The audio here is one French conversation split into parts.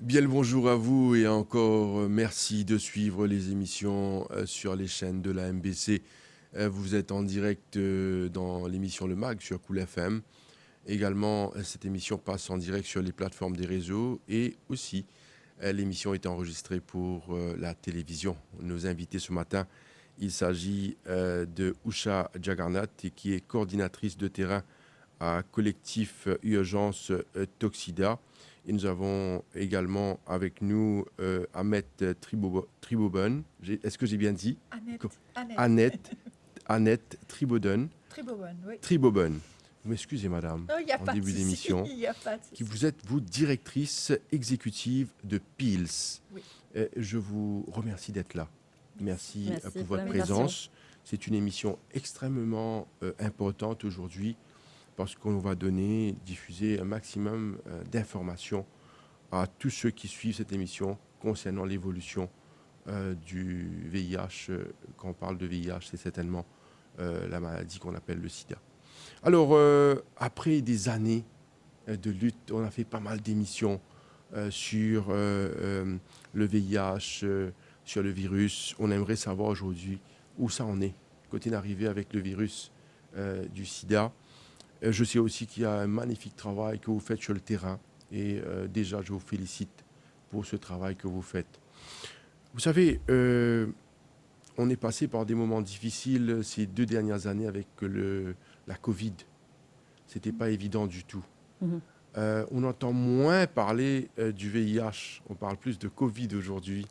Bien le bonjour à vous et encore merci de suivre les émissions sur les chaînes de la MBC. Vous êtes en direct dans l'émission Le Mag sur Cool FM. Également, cette émission passe en direct sur les plateformes des réseaux et aussi l'émission est enregistrée pour la télévision. Nos invités ce matin, il s'agit de Usha Jagannath qui est coordinatrice de terrain à Collectif Urgence Toxida. Et nous avons également avec nous Ahmet Triboben. Est-ce que j'ai bien dit? Annette Triboben. Triboben, oui. Triboben. Vous m'excusez, madame, en début d'émission. Qui vous êtes, vous, directrice exécutive de PILS. Oui. Je vous remercie d'être là. Merci pour votre l'invitation. présence. C'est une émission extrêmement importante aujourd'hui parce qu'on va diffuser un maximum d'informations à tous ceux qui suivent cette émission concernant l'évolution du VIH. Quand on parle de VIH, c'est certainement la maladie qu'on appelle le sida. Alors, après des années de lutte, on a fait pas mal d'émissions sur le VIH, sur le virus. On aimerait savoir aujourd'hui où ça en est, côté d'arriver avec le virus du sida. Je sais aussi qu'il y a un magnifique travail que vous faites sur le terrain et déjà je vous félicite pour ce travail que vous faites. Vous savez, on est passé par des moments difficiles ces 2 dernières années avec la Covid. C'était pas évident du tout. On entend moins parler du VIH, on parle plus de Covid aujourd'hui.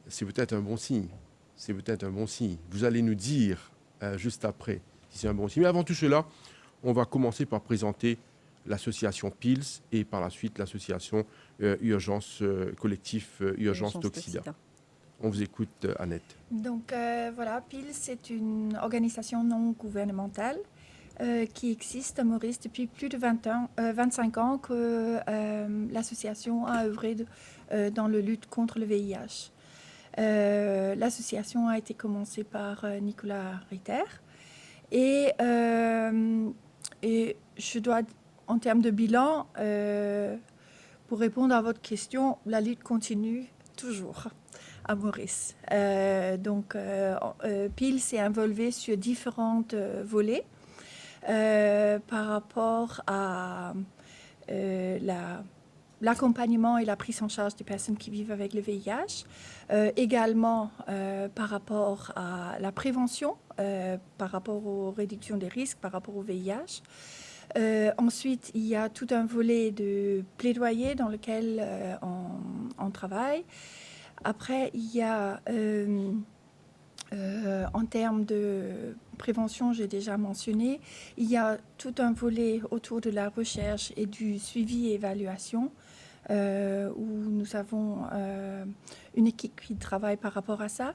C'est peut-être un bon signe. C'est peut-être un bon signe. Vous allez nous dire juste après si c'est un bon signe. Mais avant tout cela, on va commencer par présenter l'association PILS et par la suite l'association Collectif Urgence Toxida. On vous écoute, Annette. Donc voilà, PILS, c'est une organisation non gouvernementale qui existe à Maurice depuis plus de 25 ans que l'association a œuvré dans la lutte contre le VIH. L'association a été commencée par Nicolas Ritter et je dois, en termes de bilan, pour répondre à votre question, la lutte continue toujours à Maurice. PILS s'est involvé sur différents volets par rapport à l'accompagnement et la prise en charge des personnes qui vivent avec le VIH, également par rapport à la prévention, par rapport aux réductions des risques, par rapport au VIH. Ensuite, il y a tout un volet de plaidoyer dans lequel on travaille. Après, il y a, en termes de prévention, j'ai déjà mentionné, il y a tout un volet autour de la recherche et du suivi et évaluation, où nous avons une équipe qui travaille par rapport à ça.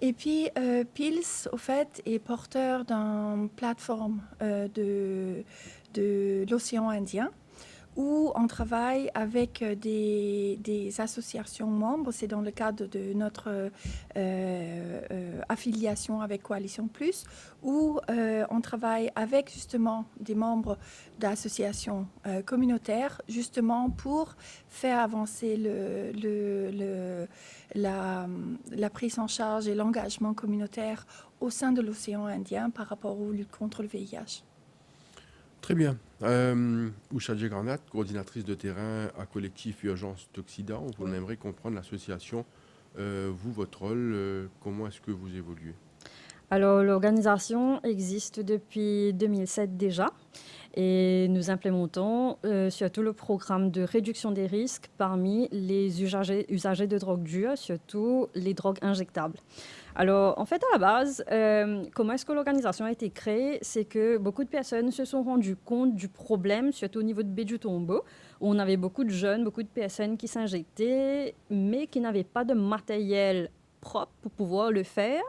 Et puis, PILS, au fait, est porteur d'une plateforme de l'océan Indien, où on travaille avec des associations membres. C'est dans le cadre de notre affiliation avec Coalition Plus, où on travaille avec justement des membres d'associations communautaires, justement pour faire avancer la prise en charge et l'engagement communautaire au sein de l'océan Indien par rapport aux luttes contre le VIH. Très bien. Usha Jagannath, coordinatrice de terrain à Collectif Urgence Toxida. On aimerait comprendre l'association. Vous, votre rôle, comment est-ce que vous évoluez? Alors, l'organisation existe depuis 2007 déjà et nous implémentons surtout le programme de réduction des risques parmi les usagers de drogue dure, surtout les drogues injectables. Alors, en fait, à la base, comment est-ce que l'organisation a été créée? C'est que beaucoup de personnes se sont rendues compte du problème, surtout au niveau de Béju-Tombo, où on avait beaucoup de jeunes, beaucoup de personnes qui s'injectaient, mais qui n'avaient pas de matériel propre pour pouvoir le faire.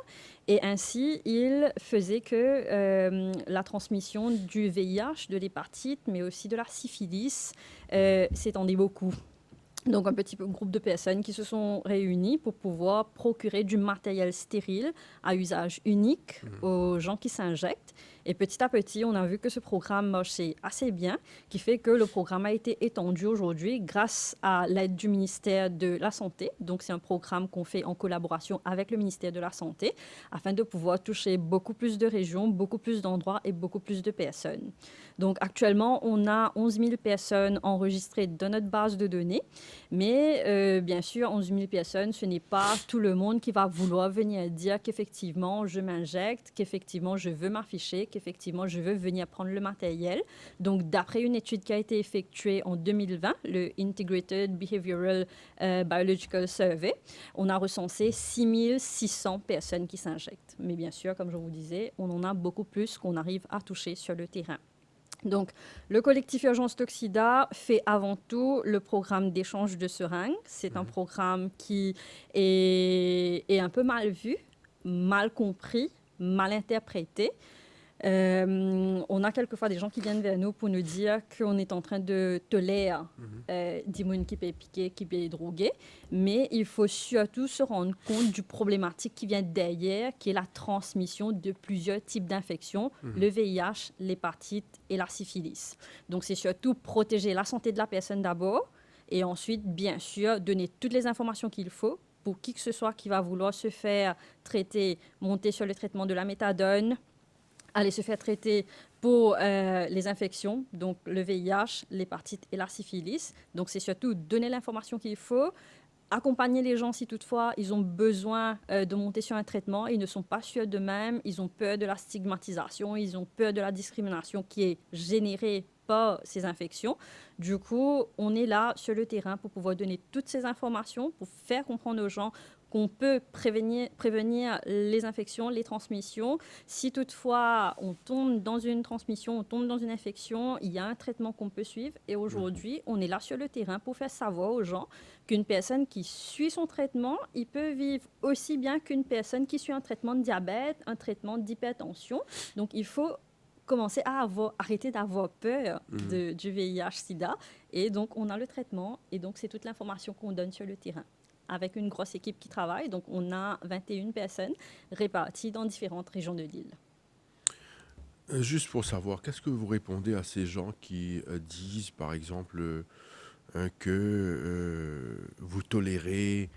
Et ainsi, il faisait que la transmission du VIH, de l'hépatite, mais aussi de la syphilis, s'étendait beaucoup. Donc, un petit groupe de personnes qui se sont réunies pour pouvoir procurer du matériel stérile à usage unique aux gens qui s'injectent Et petit à petit, on a vu que ce programme marchait assez bien, qui fait que le programme a été étendu aujourd'hui grâce à l'aide du ministère de la Santé. Donc, c'est un programme qu'on fait en collaboration avec le ministère de la Santé afin de pouvoir toucher beaucoup plus de régions, beaucoup plus d'endroits et beaucoup plus de personnes. Donc, actuellement, on a 11 000 personnes enregistrées dans notre base de données. Mais bien sûr, 11 000 personnes, ce n'est pas tout le monde qui va vouloir venir dire qu'effectivement, je m'injecte, qu'effectivement, je veux m'afficher, qu'effectivement, je veux venir prendre le matériel. Donc, d'après une étude qui a été effectuée en 2020, le Integrated Behavioral Biological Survey, on a recensé 6 600 personnes qui s'injectent. Mais bien sûr, comme je vous disais, on en a beaucoup plus qu'on arrive à toucher sur le terrain. Donc, le collectif Urgence Toxida fait avant tout le programme d'échange de seringues. C'est un programme qui est un peu mal vu, mal compris, mal interprété. On a quelquefois des gens qui viennent vers nous pour nous dire qu'on est en train de tolérer des gens qui peuvent piquer, qui peuvent droguer. Mais il faut surtout se rendre compte du problématique qui vient derrière, qui est la transmission de plusieurs types d'infections, le VIH, l'hépatite et la syphilis. Donc, c'est surtout protéger la santé de la personne d'abord et ensuite, bien sûr, donner toutes les informations qu'il faut pour qui que ce soit qui va vouloir se faire traiter, monter sur le traitement de la méthadone, aller se faire traiter pour les infections, donc le VIH, l'hépatite et la syphilis. Donc, c'est surtout donner l'information qu'il faut, accompagner les gens si toutefois ils ont besoin de monter sur un traitement, ils ne sont pas sûrs d'eux-mêmes, ils ont peur de la stigmatisation, ils ont peur de la discrimination qui est générée par ces infections. Du coup, on est là sur le terrain pour pouvoir donner toutes ces informations, pour faire comprendre aux gens qu'on peut prévenir les infections, les transmissions. Si toutefois on tombe dans une transmission, on tombe dans une infection, il y a un traitement qu'on peut suivre. Et aujourd'hui, on est là sur le terrain pour faire savoir aux gens qu'une personne qui suit son traitement, il peut vivre aussi bien qu'une personne qui suit un traitement de diabète, un traitement d'hypertension. Donc, il faut commencer à arrêter d'avoir peur du VIH-Sida. Et donc, on a le traitement et donc, c'est toute l'information qu'on donne sur le terrain avec une grosse équipe qui travaille. Donc, on a 21 personnes réparties dans différentes régions de l'île. Juste pour savoir, qu'est-ce que vous répondez à ces gens qui disent, par exemple, que vous tolérez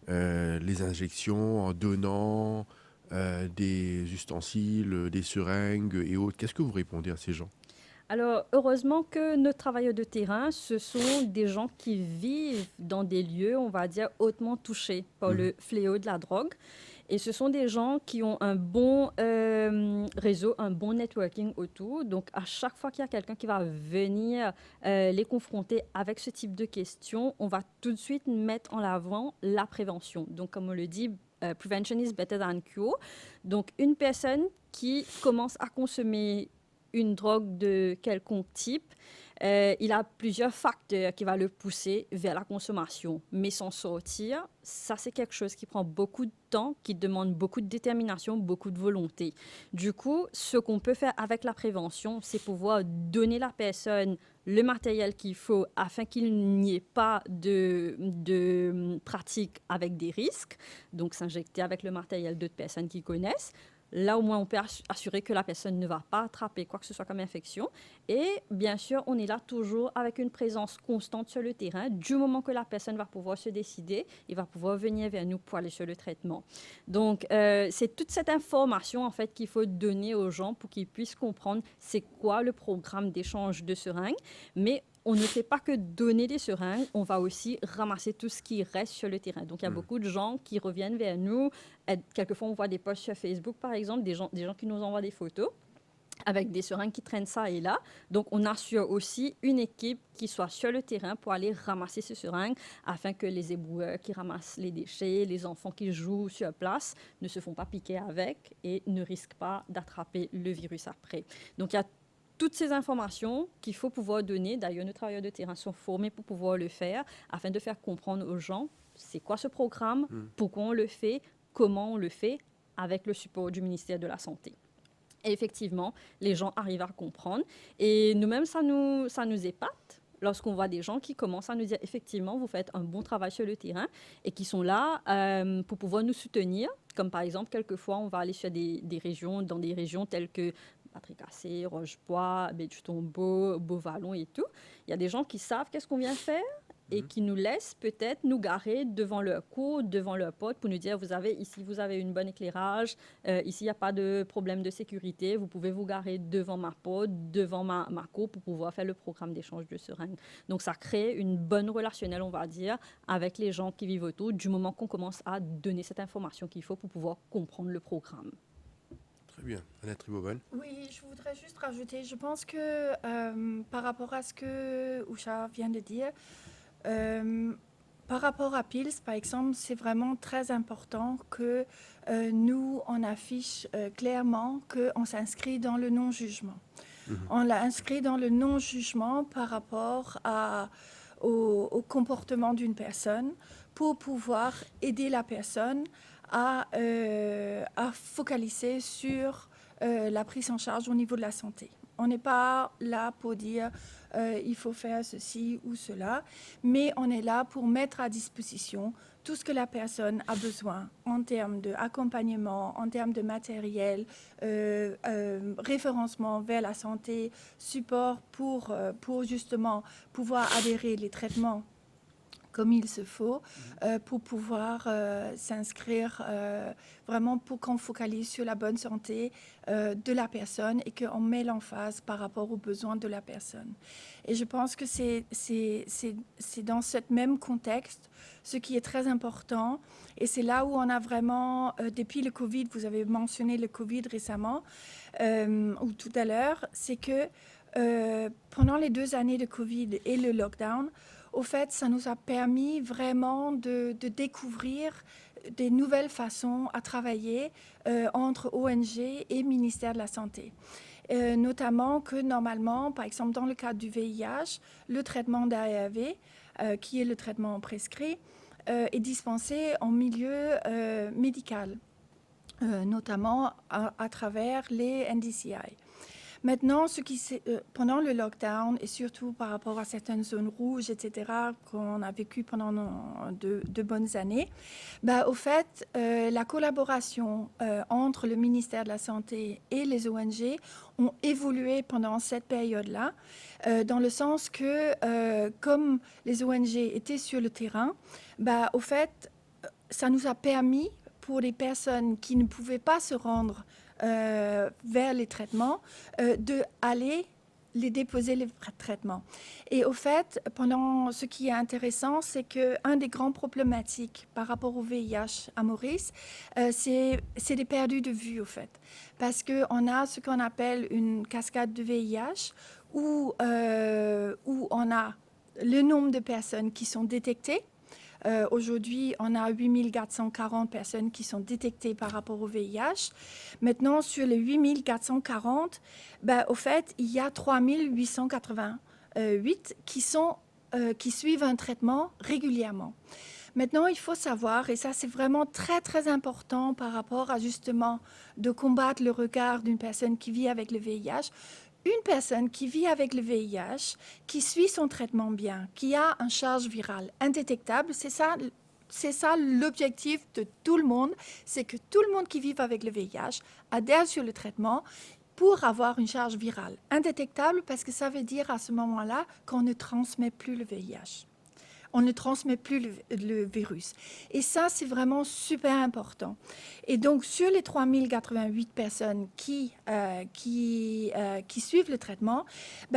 les injections en donnant des ustensiles, des seringues et autres? Qu'est-ce que vous répondez à ces gens? Alors, heureusement que nos travailleurs de terrain, ce sont des gens qui vivent dans des lieux, on va dire, hautement touchés par le fléau de la drogue. Et ce sont des gens qui ont un bon réseau, un bon networking autour. Donc, à chaque fois qu'il y a quelqu'un qui va venir les confronter avec ce type de questions, on va tout de suite mettre en avant la prévention. Donc, comme on le dit, prevention is better than cure. Donc, une personne qui commence à consommer une drogue de quelconque type, il a plusieurs facteurs qui vont le pousser vers la consommation. Mais s'en sortir, ça c'est quelque chose qui prend beaucoup de temps, qui demande beaucoup de détermination, beaucoup de volonté. Du coup, ce qu'on peut faire avec la prévention, c'est pouvoir donner à la personne le matériel qu'il faut afin qu'il n'y ait pas de pratique avec des risques. Donc s'injecter avec le matériel d'autres personnes qui connaissent. Là, au moins, on peut assurer que la personne ne va pas attraper quoi que ce soit comme infection. Et bien sûr, on est là toujours avec une présence constante sur le terrain. Du moment que la personne va pouvoir se décider, il va pouvoir venir vers nous pour aller sur le traitement. Donc, c'est toute cette information, en fait, qu'il faut donner aux gens pour qu'ils puissent comprendre c'est quoi le programme d'échange de seringues. Mais on ne fait pas que donner des seringues, on va aussi ramasser tout ce qui reste sur le terrain. Donc, il y a beaucoup de gens qui reviennent vers nous. Quelquefois, on voit des posts sur Facebook, par exemple, des gens qui nous envoient des photos avec des seringues qui traînent ça et là. Donc, on assure aussi une équipe qui soit sur le terrain pour aller ramasser ces seringues afin que les éboueurs qui ramassent les déchets, les enfants qui jouent sur place ne se font pas piquer avec et ne risquent pas d'attraper le virus après. Donc, il y a toutes ces informations qu'il faut pouvoir donner. D'ailleurs, nos travailleurs de terrain sont formés pour pouvoir le faire afin de faire comprendre aux gens c'est quoi ce programme, pourquoi on le fait, comment on le fait avec le support du ministère de la Santé. Et effectivement, les gens arrivent à comprendre. Et nous-mêmes, ça nous épate lorsqu'on voit des gens qui commencent à nous dire effectivement, vous faites un bon travail sur le terrain et qui sont là pour pouvoir nous soutenir. Comme par exemple, quelquefois, on va aller sur des régions, dans des régions telles que Patrick Cassé, Rochebois, du Tombeau, Beauvallon et tout. Il y a des gens qui savent qu'est-ce qu'on vient faire et qui nous laissent peut-être nous garer devant leur cour, devant leur pote pour nous dire, ici vous avez une bonne éclairage, ici il n'y a pas de problème de sécurité, vous pouvez vous garer devant ma pote, devant ma cour pour pouvoir faire le programme d'échange de seringues. Donc ça crée une bonne relationnelle, on va dire, avec les gens qui vivent autour du moment qu'on commence à donner cette information qu'il faut pour pouvoir comprendre le programme. Très bien. Annette Riboban. Oui, je voudrais juste rajouter, je pense que par rapport à ce que Usha vient de dire, par rapport à PILS, par exemple, c'est vraiment très important que nous, on affiche clairement qu'on s'inscrit dans le non-jugement. On l'a inscrit dans le non-jugement par rapport au comportement d'une personne pour pouvoir aider la personne à focaliser sur la prise en charge au niveau de la santé. On n'est pas là pour dire il faut faire ceci ou cela, mais on est là pour mettre à disposition tout ce que la personne a besoin en termes d'accompagnement, en termes de matériel, référencement vers la santé, support pour justement pouvoir adhérer les traitements comme il se faut pour pouvoir s'inscrire vraiment pour qu'on focalise sur la bonne santé de la personne et qu'on met l'emphase par rapport aux besoins de la personne. Et je pense que c'est dans ce même contexte ce qui est très important et c'est là où on a vraiment, depuis le Covid, vous avez mentionné le Covid récemment ou tout à l'heure, c'est que pendant les 2 années de Covid et le lockdown, au fait, ça nous a permis vraiment de découvrir des nouvelles façons à travailler entre ONG et ministère de la Santé. Notamment que normalement, par exemple dans le cadre du VIH, le traitement d'ARV, qui est le traitement prescrit, est dispensé en milieu médical, notamment à travers les NDCI. Maintenant, pendant le lockdown et surtout par rapport à certaines zones rouges, etc., qu'on a vécu pendant de bonnes années, au fait, la collaboration entre le ministère de la Santé et les ONG ont évolué pendant cette période-là, dans le sens que, comme les ONG étaient sur le terrain, au fait, ça nous a permis, pour les personnes qui ne pouvaient pas se rendre vers les traitements, d'aller les déposer les traitements. Et au fait, ce qui est intéressant, c'est qu'un des grands problématiques par rapport au VIH à Maurice, c'est des perdus de vue, au fait. Parce qu'on a ce qu'on appelle une cascade de VIH où on a le nombre de personnes qui sont détectées. Aujourd'hui, on a 8440 personnes qui sont détectées par rapport au VIH. Maintenant, sur les 8440, au fait, il y a 3888 qui suivent un traitement régulièrement. Maintenant, il faut savoir, et ça c'est vraiment très très important par rapport à justement de combattre le regard d'une personne qui vit avec le VIH, une personne qui vit avec le VIH, qui suit son traitement bien, qui a une charge virale indétectable, c'est ça l'objectif de tout le monde, c'est que tout le monde qui vit avec le VIH adhère sur le traitement pour avoir une charge virale indétectable, parce que ça veut dire à ce moment-là qu'on ne transmet plus le VIH. On ne transmet plus le virus. Et ça, c'est vraiment super important. Et donc, sur les 3088 personnes qui suivent le traitement,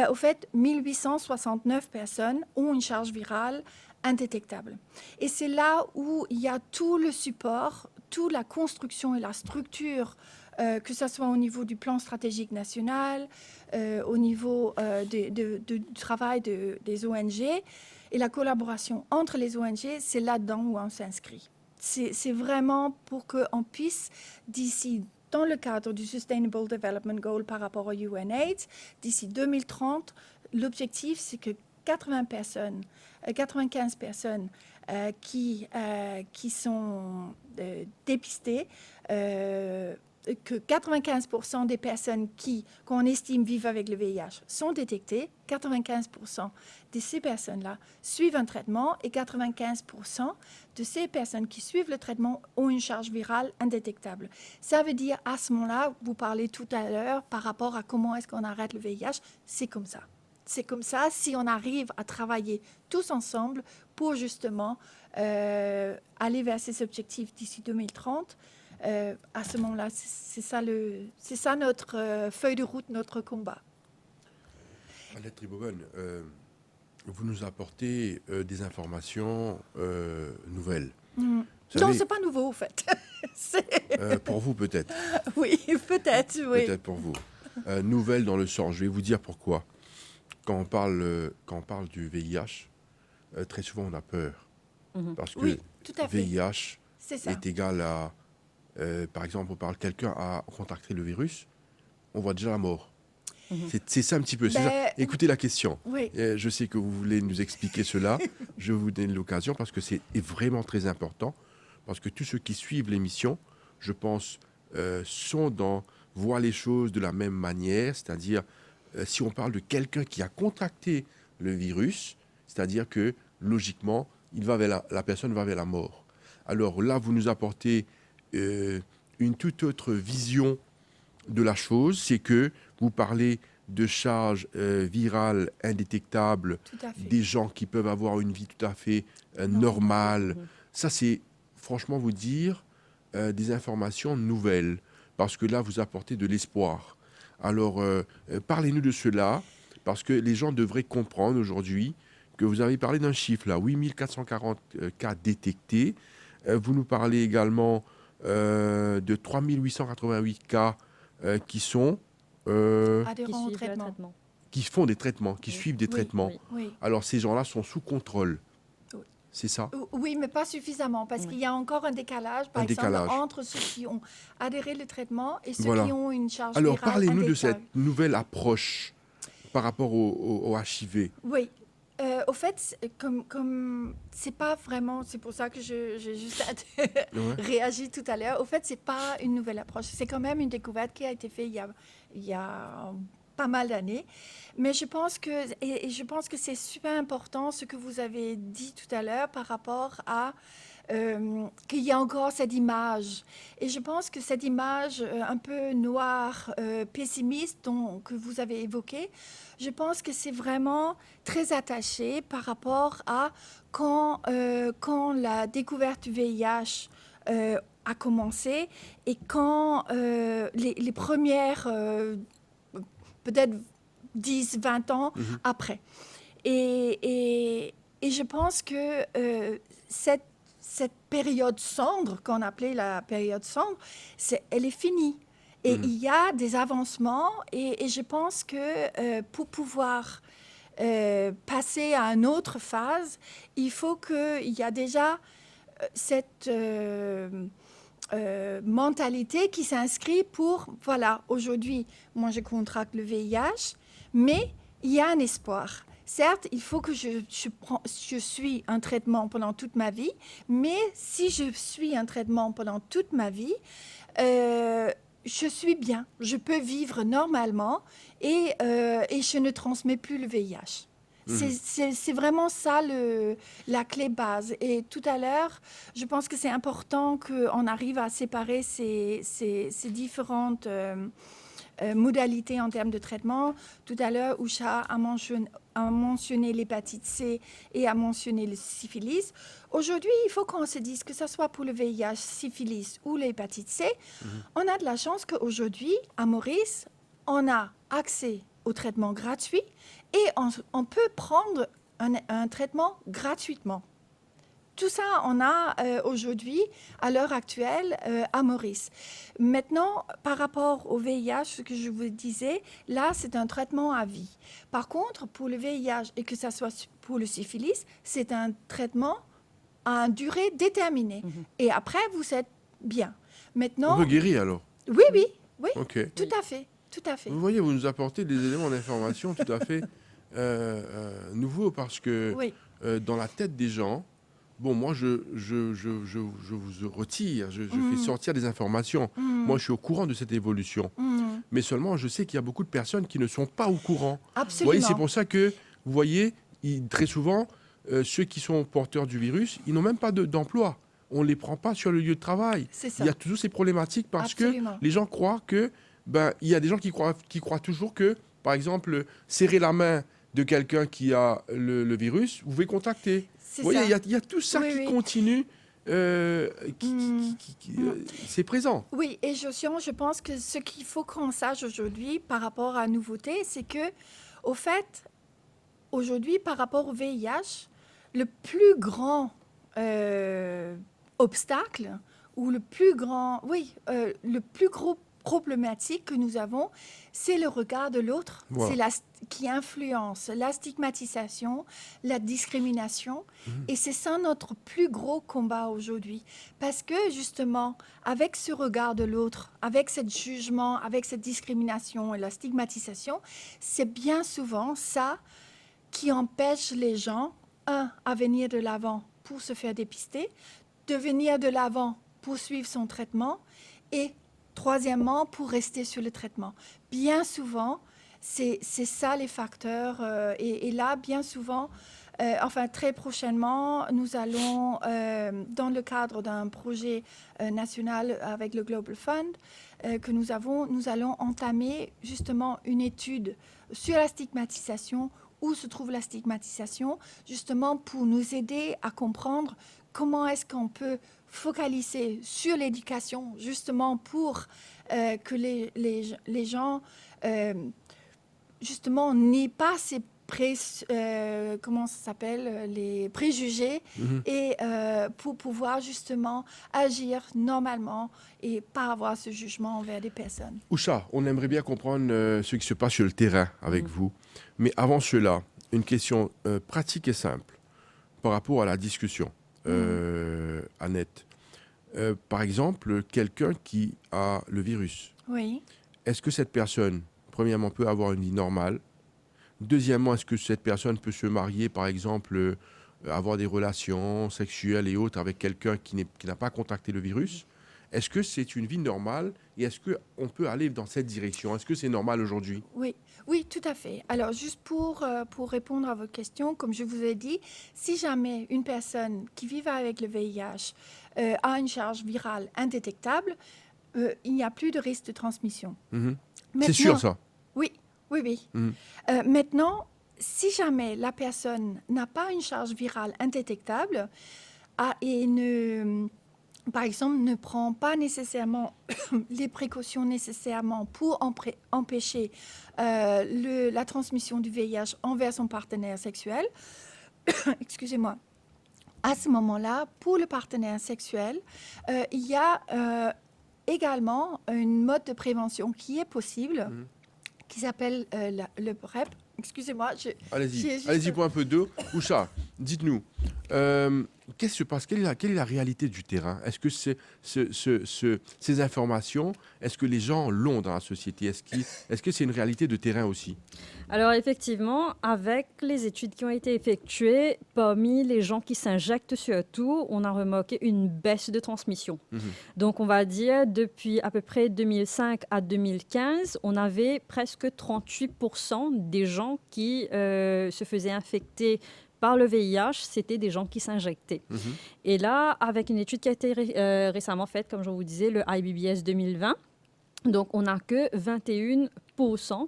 au fait, 1869 personnes ont une charge virale indétectable. Et c'est là où il y a tout le support, toute la construction et la structure, que ce soit au niveau du plan stratégique national, au niveau du travail des ONG, et la collaboration entre les ONG, c'est là-dedans où on s'inscrit. C'est vraiment pour qu'on puisse, d'ici, dans le cadre du Sustainable Development Goal par rapport au UNAIDS, d'ici 2030, l'objectif, c'est que 95 personnes qui sont dépistées que 95% des personnes qu'on estime vivent avec le VIH sont détectées. 95% de ces personnes-là suivent un traitement et 95% de ces personnes qui suivent le traitement ont une charge virale indétectable. Ça veut dire, à ce moment-là, vous parlez tout à l'heure par rapport à comment est-ce qu'on arrête le VIH, c'est comme ça. C'est comme ça si on arrive à travailler tous ensemble pour justement aller vers ces objectifs d'ici 2030. À ce moment-là, c'est ça notre feuille de route, notre combat. Annette Riboven, vous nous apportez des informations nouvelles. Non, savez, c'est pas nouveau, en fait. pour vous, peut-être. Oui, peut-être, oui. Peut-être pour vous. Nouvelles dans le sens, je vais vous dire pourquoi. Quand on parle du VIH, très souvent, on a peur. Parce que Oui, tout à fait. VIH C'est ça. est égal à... par exemple, on parle quelqu'un a contracté le virus, on voit déjà la mort. C'est ça un petit peu. C'est ça. Écoutez la question. Oui. Je sais que vous voulez nous expliquer cela. Je vous donne l'occasion parce que c'est vraiment très important. Parce que tous ceux qui suivent l'émission, je pense, voient les choses de la même manière. C'est-à-dire, si on parle de quelqu'un qui a contracté le virus, c'est-à-dire que, logiquement, la personne va vers la mort. Alors là, vous nous apportez une toute autre vision de la chose, c'est que vous parlez de charges virales indétectables, des gens qui peuvent avoir une vie tout à fait normale. Ça, c'est franchement vous dire des informations nouvelles, parce que là, vous apportez de l'espoir. Alors, parlez-nous de cela, parce que les gens devraient comprendre aujourd'hui que vous avez parlé d'un chiffre, là, 8440 cas détectés. Vous nous parlez également de 3888 cas qui sont... adhérents au traitement. Qui font des traitements, qui suivent des traitements. Oui. Alors, ces gens-là sont sous contrôle. Oui. C'est ça? Oui, mais pas suffisamment, parce qu'il y a encore un décalage, par exemple, entre ceux qui ont adhéré au traitement et ceux qui ont une charge virale. Alors, parlez-nous de cette nouvelle approche par rapport au HIV. Oui. Au fait, comme c'est pas vraiment, c'est pour ça que j'ai juste réagi tout à l'heure. Au fait, c'est pas une nouvelle approche. C'est quand même une découverte qui a été faite il y a pas mal d'années. Mais je pense que c'est super important ce que vous avez dit tout à l'heure par rapport à qu'il y a encore cette image. Et je pense que cette image un peu noire, pessimiste que vous avez évoquée, je pense que c'est vraiment très attaché par rapport à quand la découverte du VIH a commencé et quand les premières, peut-être 10, 20 ans après. Et je pense que cette période sombre, qu'on appelait la période sombre, elle est finie. Et il y a des avancements et je pense que pour pouvoir passer à une autre phase, il faut qu'il y a déjà cette mentalité qui s'inscrit pour, voilà, aujourd'hui, moi je contracte le VIH, mais il y a un espoir. Certes, il faut que je suis un traitement pendant toute ma vie, mais si je suis un traitement pendant toute ma vie, je suis bien, je peux vivre normalement et je ne transmets plus le VIH. C'est vraiment ça la clé base. Et tout à l'heure, je pense que c'est important qu'on arrive à séparer ces différentes modalités en termes de traitement. Tout à l'heure, Usha a mentionné l'hépatite C et a mentionné le syphilis. Aujourd'hui, il faut qu'on se dise que ce soit pour le VIH, syphilis ou l'hépatite C, on a de la chance qu'aujourd'hui, à Maurice, on a accès au traitement gratuit et on peut prendre un traitement gratuitement. Tout ça, on a aujourd'hui, à l'heure actuelle, à Maurice. Maintenant, par rapport au VIH, ce que je vous disais, là, c'est un traitement à vie. Par contre, pour le VIH et que ça soit pour le syphilis, c'est un traitement à une durée déterminée. Et après, vous êtes bien. Maintenant, on peut guérir alors? Oui, Okay. Tout à fait. Vous voyez, vous nous apportez des éléments d'information tout à fait nouveaux parce que dans la tête des gens, bon, moi, je vous retire, je fais sortir des informations. Moi, je suis au courant de cette évolution. Mais seulement, je sais qu'il y a beaucoup de personnes qui ne sont pas au courant. Absolument. Vous voyez, c'est pour ça que, vous voyez, très souvent, ceux qui sont porteurs du virus, ils n'ont même pas d'emploi. On ne les prend pas sur le lieu de travail. C'est ça. Il y a toujours ces problématiques parce Absolument. que les gens croient que... il y a des gens qui croient toujours que, par exemple, serrer la main de quelqu'un qui a le virus, vous pouvez contacter. C'est Vous voyez, ça. il y a tout ça Oui, qui oui. continue, c'est présent. Oui, et Josiane, je pense que ce qu'il faut qu'on sache aujourd'hui par rapport à la nouveauté, c'est que, au fait, aujourd'hui, par rapport au VIH, le plus grand obstacle ou le plus gros problématique que nous avons, c'est le regard de l'autre, Voilà. qui influence la stigmatisation, la discrimination. Et c'est ça notre plus gros combat aujourd'hui. Parce que justement, avec ce regard de l'autre, avec ce jugement, avec cette discrimination et la stigmatisation, c'est bien souvent ça qui empêche les gens, à venir de l'avant pour se faire dépister, de venir de l'avant pour suivre son traitement et troisièmement, pour rester sur le traitement. Bien souvent, c'est ça les facteurs. Et là, bien souvent, très prochainement, nous allons, dans le cadre d'un projet national avec le Global Fund que nous allons entamer justement une étude sur la stigmatisation, où se trouve la stigmatisation, justement pour nous aider à comprendre comment est-ce qu'on peut focaliser sur l'éducation, justement pour que les gens, justement, n'aient pas ces les préjugés et pour pouvoir justement agir normalement et pas avoir ce jugement envers des personnes. Ousha, on aimerait bien comprendre ce qui se passe sur le terrain avec vous. Mais avant cela, une question pratique et simple par rapport à la discussion. Annette, par exemple, quelqu'un qui a le virus, Oui. est-ce que cette personne, premièrement, peut avoir une vie normale? Deuxièmement, est-ce que cette personne peut se marier, par exemple, avoir des relations sexuelles et autres avec quelqu'un qui n'a pas contracté le virus? Est-ce que c'est une vie normale et est-ce qu'on peut aller dans cette direction? Est-ce que c'est normal aujourd'hui? Oui, oui, tout à fait. Alors, juste pour répondre à votre question, comme je vous ai dit, si jamais une personne qui vit avec le VIH a une charge virale indétectable, il n'y a plus de risque de transmission. C'est sûr, ça? Oui, oui, oui. Maintenant, si jamais la personne n'a pas une charge virale indétectable et par exemple, ne prend pas nécessairement les précautions nécessairement pour empêcher la transmission du VIH envers son partenaire sexuel, excusez-moi, à ce moment-là, pour le partenaire sexuel, il y a également une mode de prévention qui est possible, qui s'appelle le PrEP. Excusez-moi. Allez-y pour un peu d'eau. Ousha, dites-nous, qu'est-ce qui se passe? Quelle est la réalité du terrain? Est-ce que ces informations, est-ce que les gens l'ont dans la société? Est-ce que c'est une réalité de terrain aussi? Alors effectivement, avec les études qui ont été effectuées, parmi les gens qui s'injectent surtout, on a remarqué une baisse de transmission. Donc on va dire depuis à peu près 2005 à 2015, on avait presque 38% des gens qui se faisaient infecter par le VIH, c'était des gens qui s'injectaient. Et là, avec une étude qui a été récemment faite, comme je vous disais, le IBBS 2020, donc on n'a que 21%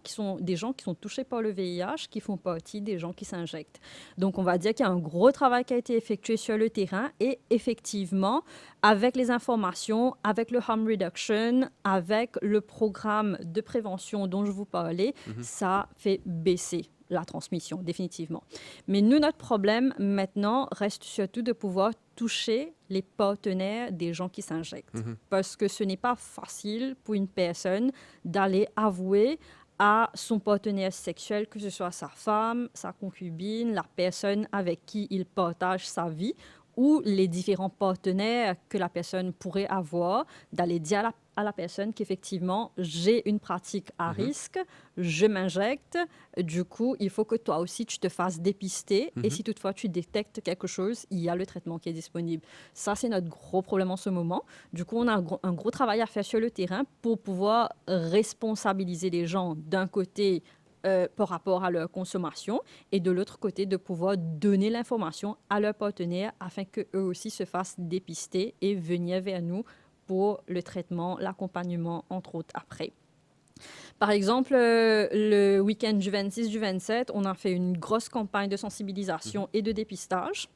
qui sont des gens qui sont touchés par le VIH, qui font partie des gens qui s'injectent. Donc on va dire qu'il y a un gros travail qui a été effectué sur le terrain et effectivement, avec les informations, avec le harm reduction, avec le programme de prévention dont je vous parlais, ça fait baisser la transmission, définitivement. Mais nous, notre problème maintenant reste surtout de pouvoir toucher les partenaires des gens qui s'injectent. Parce que ce n'est pas facile pour une personne d'aller avouer à son partenaire sexuel, que ce soit sa femme, sa concubine, la personne avec qui il partage sa vie, ou les différents partenaires que la personne pourrait avoir, d'aller dire à la personne qu'effectivement, j'ai une pratique à risque, je m'injecte, du coup, il faut que toi aussi, tu te fasses dépister. Et si toutefois, tu détectes quelque chose, il y a le traitement qui est disponible. Ça, c'est notre gros problème en ce moment. Du coup, on a un gros travail à faire sur le terrain pour pouvoir responsabiliser les gens d'un côté par rapport à leur consommation et de l'autre côté de pouvoir donner l'information à leurs partenaires afin qu'eux aussi se fassent dépister et venir vers nous pour le traitement, l'accompagnement, entre autres, après. Par exemple, le week-end du 26, du 27, on a fait une grosse campagne de sensibilisation et de dépistage,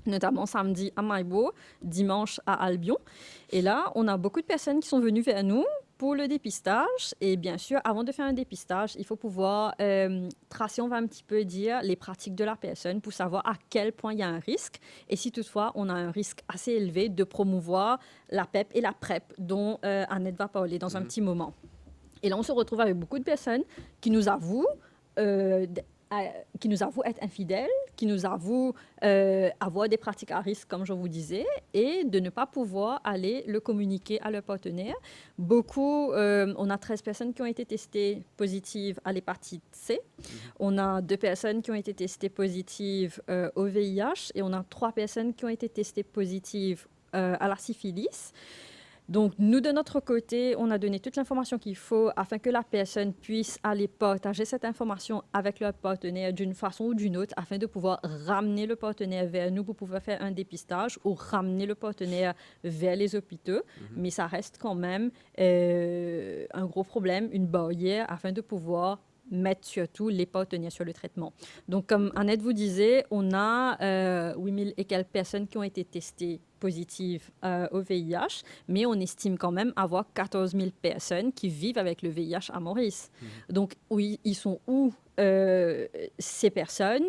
notamment samedi à Maïbo, dimanche à Albion. Et là, on a beaucoup de personnes qui sont venues vers nous pour le dépistage. Et bien sûr, avant de faire un dépistage, il faut pouvoir tracer, on va un petit peu dire, les pratiques de la personne pour savoir à quel point il y a un risque. Et si toutefois, on a un risque assez élevé de promouvoir la PEP et la PrEP dont Annette va parler dans un petit moment. Et là, on se retrouve avec beaucoup de personnes qui nous avouent être infidèles, qui nous avouent avoir des pratiques à risque, comme je vous disais, et de ne pas pouvoir aller le communiquer à leurs partenaires. On a 13 personnes qui ont été testées positives à l'hépatite C. On a 2 personnes qui ont été testées positives au VIH et on a 3 personnes qui ont été testées positives à la syphilis. Donc, nous, de notre côté, on a donné toute l'information qu'il faut afin que la personne puisse aller partager cette information avec leur partenaire d'une façon ou d'une autre afin de pouvoir ramener le partenaire vers nous pour pouvoir faire un dépistage ou ramener le partenaire vers les hôpitaux. Mais ça reste quand même un gros problème, une barrière afin de pouvoir mettre surtout les partenaires sur le traitement. Donc, comme Annette vous disait, on a 8000 et quelques personnes qui ont été testées positives au VIH, mais on estime quand même avoir 14 000 personnes qui vivent avec le VIH à Maurice. Donc, oui, ils sont où ces personnes,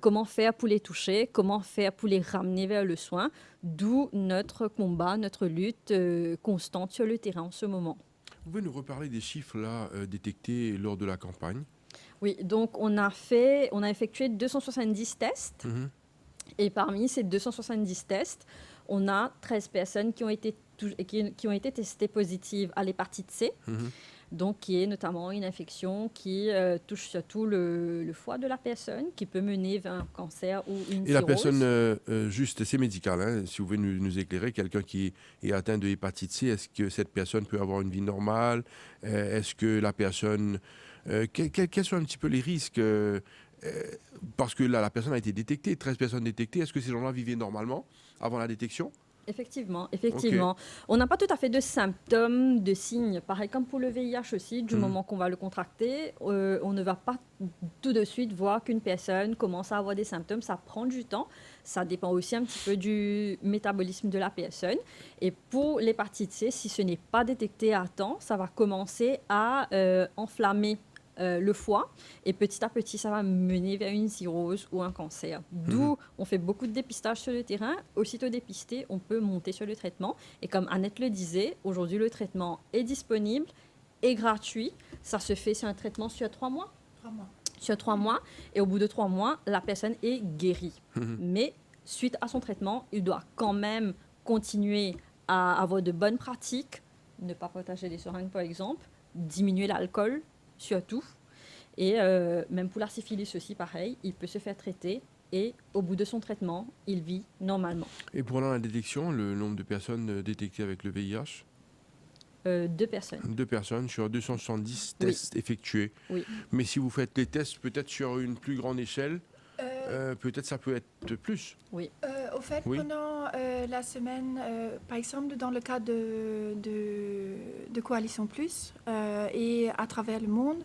comment faire pour les toucher, comment faire pour les ramener vers le soin, d'où notre combat, notre lutte constante sur le terrain en ce moment. Vous pouvez nous reparler des chiffres là détectés lors de la campagne? Oui, donc on a effectué 270 tests. Et parmi ces 270 tests, on a 13 personnes qui ont été testées positives à l'hépatite C, donc qui est notamment une infection qui touche surtout le foie de la personne, qui peut mener vers un cancer ou une cirrhose. Et la personne, juste, c'est médical, hein, si vous pouvez nous éclairer, quelqu'un qui est atteint de hépatite C, est-ce que cette personne peut avoir une vie normale? Est-ce que la personne... quels sont un petit peu les risques parce que là, la personne a été détectée, 13 personnes détectées. Est-ce que ces gens-là vivaient normalement avant la détection? Effectivement. Okay. On n'a pas tout à fait de symptômes, de signes. Pareil comme pour le VIH aussi, du moment qu'on va le contracter, on ne va pas tout de suite voir qu'une personne commence à avoir des symptômes. Ça prend du temps. Ça dépend aussi un petit peu du métabolisme de la personne. Et pour l'hépatite C, si ce n'est pas détecté à temps, ça va commencer à enflammer le foie et petit à petit ça va mener vers une cirrhose ou un cancer. D'où on fait beaucoup de dépistage sur le terrain. Aussitôt dépisté, on peut monter sur le traitement et comme Annette le disait, aujourd'hui le traitement est disponible et gratuit. Ça se fait sur un traitement sur 3 mois. 3 mois. Sur 3 mois et au bout de 3 mois, la personne est guérie. Mais suite à son traitement, il doit quand même continuer à avoir de bonnes pratiques, ne pas partager les seringues par exemple, diminuer l'alcool surtout. Et même pour la syphilis aussi, pareil, il peut se faire traiter et au bout de son traitement, il vit normalement. Et pour la détection, le nombre de personnes détectées avec le VIH? 2 personnes. 2 personnes sur 270 tests effectués. Oui. Mais si vous faites les tests peut-être sur une plus grande échelle, peut-être ça peut être plus. Oui. Au fait, pendant la semaine, par exemple dans le cas de Coalition Plus et à travers le monde,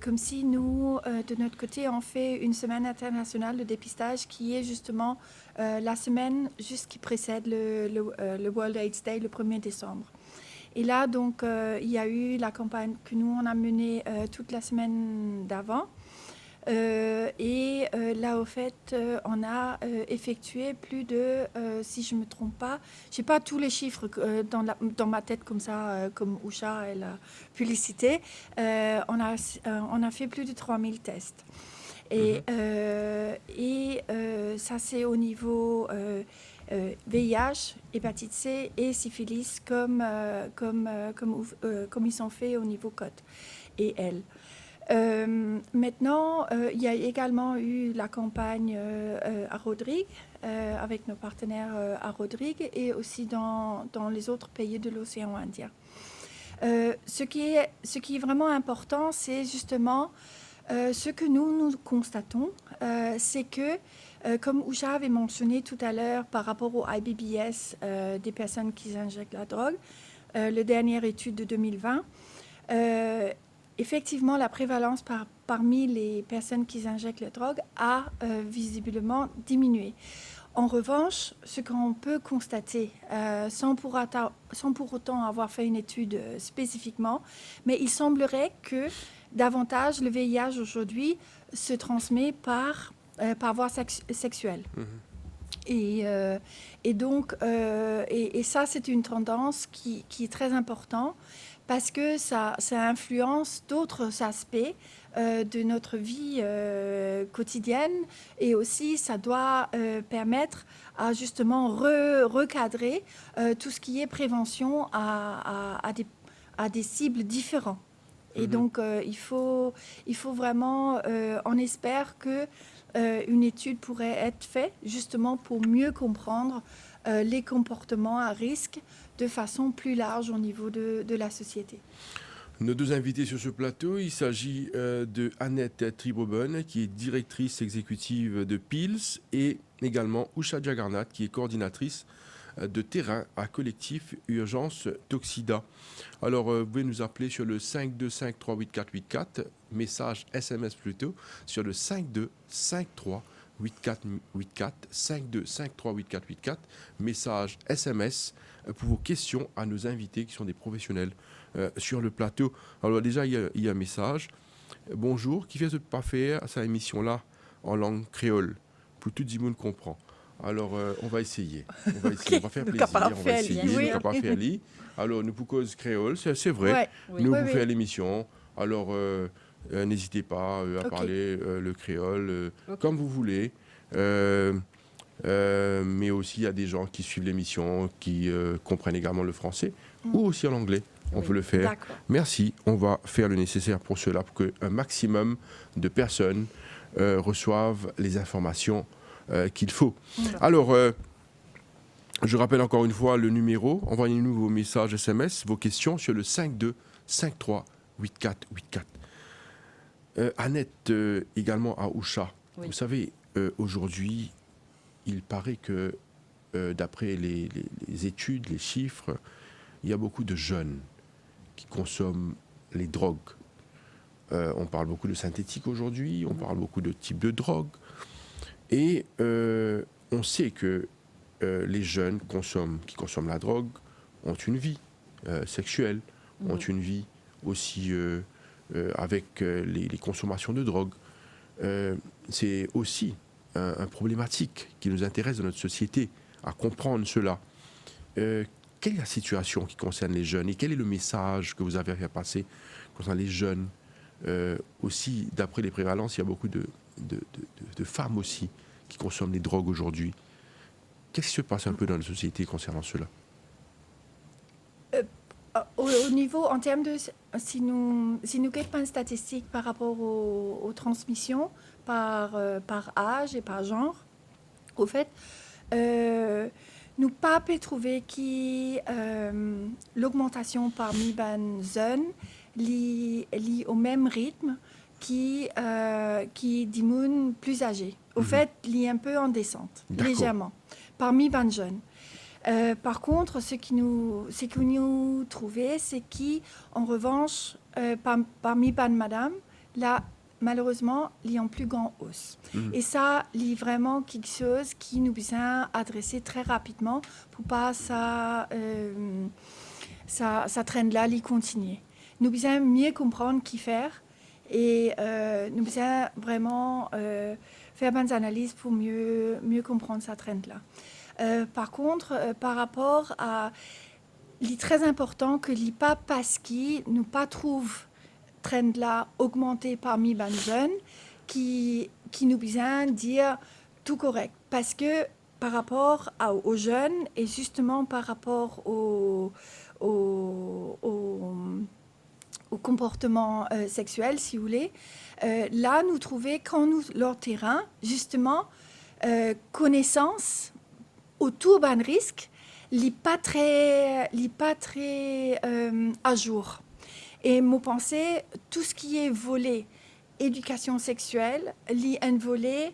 comme si nous, de notre côté, on fait une semaine internationale de dépistage qui est justement la semaine juste qui précède le World AIDS Day, le 1er décembre. Et là, donc, il y a eu la campagne que nous, on a menée toute la semaine d'avant. Là, au fait, on a effectué plus de, si je ne me trompe pas, je n'ai pas tous les chiffres dans ma tête comme ça, comme Usha, elle a pu les citer. On a fait plus de 3000 tests. Et ça, c'est au niveau VIH, hépatite C et syphilis comme ils sont faits au niveau code et L. Maintenant, il y a également eu la campagne à Rodrigue, avec nos partenaires à Rodrigue et aussi dans les autres pays de l'océan Indien. Ce qui est vraiment important, c'est justement ce que nous constatons, c'est que, comme Usha avait mentionné tout à l'heure par rapport au IBBS des personnes qui injectent la drogue, la dernière étude de 2020, effectivement, la prévalence parmi les personnes qui injectent la drogue a visiblement diminué. En revanche, ce qu'on peut constater, sans pour autant avoir fait une étude spécifiquement, mais il semblerait que davantage le VIH aujourd'hui se transmet par voie sexuelle. Mm-hmm. Et donc, ça, c'est une tendance qui est très importante parce que ça influence d'autres aspects de notre vie quotidienne et aussi ça doit permettre à justement recadrer tout ce qui est prévention à des cibles différentes. Et donc, il faut vraiment, on espère qu'une étude pourrait être faite justement pour mieux comprendre les comportements à risque de façon plus large au niveau de la société. Nos deux invités sur ce plateau, il s'agit de Annette Triboben, qui est directrice exécutive de PILS, et également Usha Jagannath, qui est coordinatrice de terrain à Collectif Urgence Toxida. Alors, vous pouvez nous appeler sur le 52538484, message SMS plutôt, sur le 52538484, 52538484, message SMS pour vos questions à nos invités qui sont des professionnels sur le plateau. Alors déjà, il y a un message. Bonjour, qui fait pas faire cette émission-là en langue créole pour tout le monde comprend. Alors, on va essayer. On va faire plaisir. On va essayer. Nous pas faire li. Alors, nous pour cause créole, c'est vrai. Ouais. Nous pour faire l'émission. Alors, n'hésitez pas à parler le créole comme vous voulez. Mais aussi, il y a des gens qui suivent l'émission, qui comprennent également le français ou aussi en anglais. On peut le faire. D'accord. Merci. On va faire le nécessaire pour cela, pour qu'un maximum de personnes reçoivent les informations qu'il faut. Alors, je rappelle encore une fois le numéro. Envoyez-nous vos messages SMS, vos questions sur le 52538484. Annette, également à Usha. Oui. Vous savez, aujourd'hui, il paraît que, d'après les études, les chiffres, il y a beaucoup de jeunes qui consomment les drogues. On parle beaucoup de synthétiques aujourd'hui, on parle beaucoup de types de drogues. Et on sait que les jeunes qui consomment la drogue ont une vie sexuelle, ont une vie aussi avec les consommations de drogue. C'est aussi un problématique qui nous intéresse dans notre société, à comprendre cela. Quelle est la situation qui concerne les jeunes et quel est le message que vous avez à faire passer concernant les jeunes aussi, d'après les prévalences, il y a beaucoup de femmes aussi qui consomment des drogues aujourd'hui. Qu'est-ce qui se passe un peu dans la société concernant cela? Au niveau, en termes de... Si nous regardons une statistique par rapport aux transmissions par âge et par genre, au fait, nous pas pu trouver l'augmentation parmi les jeunes liée au même rythme qui des gens plus âgés. Au fait, il est un peu en descente, légèrement, parmi les jeunes. Par contre, ce que nous trouvons, c'est qu'en revanche, parmi les madames, là, malheureusement, il y a en plus grande hausse. Et ça, il y a vraiment quelque chose qui nous besoin adresser très rapidement pour pas ça traîne là, il continue. Nous besoin mieux comprendre qui faire et nous besoin vraiment faire des analyses pour mieux comprendre ça traîne là. Par contre, par rapport à... Il est très important que les pas parce qu'ils nous pas trouvent trend là augmenté parmi les jeunes qui nous besoin dire tout correct. Parce que par rapport aux jeunes et justement par rapport au comportement sexuel, si vous voulez. Là, nous trouver quand nous leur terrain, justement, connaissance autour d'un risque, n'est pas très à jour. Et mon pensée, tout ce qui est volet éducation sexuelle, lit un volet